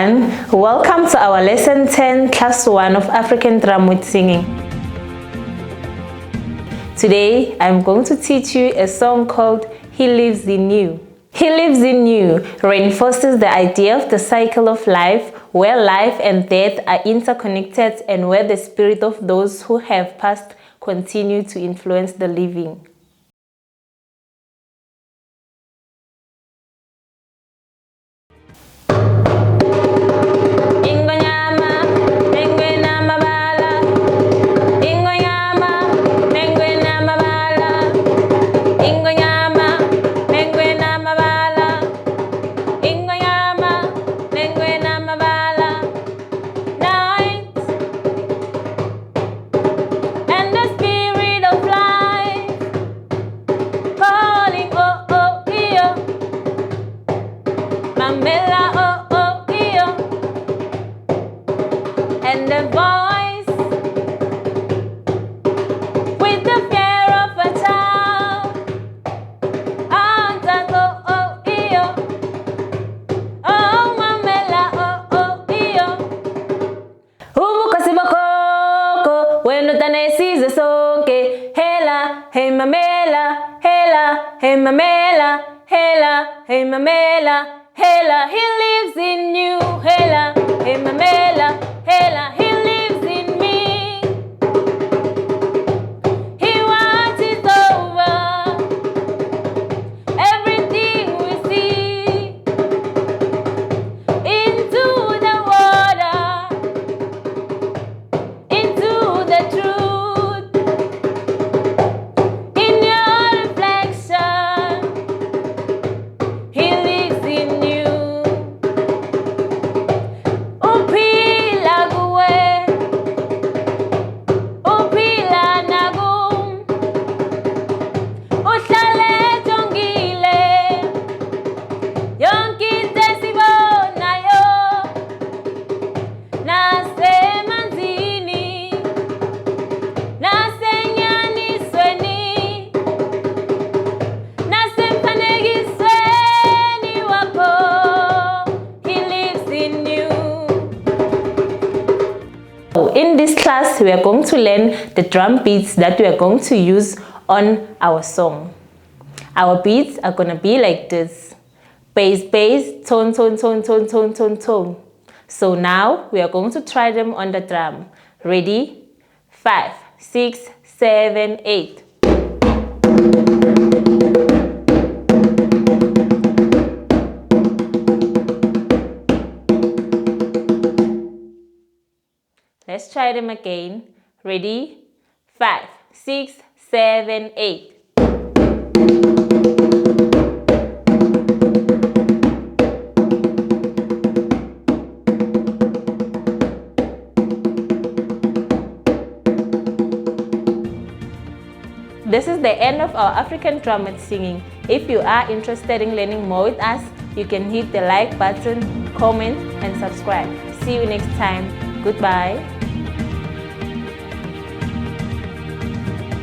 everyone, welcome to our lesson 10 class 1 of African drum with singing. Today I'm going to teach you a song called He Lives in You. He Lives in You reinforces the idea of the cycle of life, where life and death are interconnected and where the spirit of those who have passed continue to influence the living. And the voice with the fear of a child. Oh mamela, oh iyo. Ubuka sibakoko, wenu tanesize sonke. Hela, hey mamela, hela, hey mamela, hela, hey mamela, hela. He lives in you, hela, hey mamela. Hela, he lives in me. He watches over everything we see. Into the water, into the truth. In your reflection, he lives in you. In this class, we are going to learn the drum beats that we are going to use on our song. Our beats are going to be like this: bass, bass, tone, tone, tone, tone, tone, tone, tone. So now we are going to try them on the drum. Ready? 5, 6, 7, 8. Let's try them again. Ready? 5, 6, 7, 8. This is the end of our African drum with singing. If you are interested in learning more with us, you can hit the like button, comment, and subscribe. See you next time. Goodbye.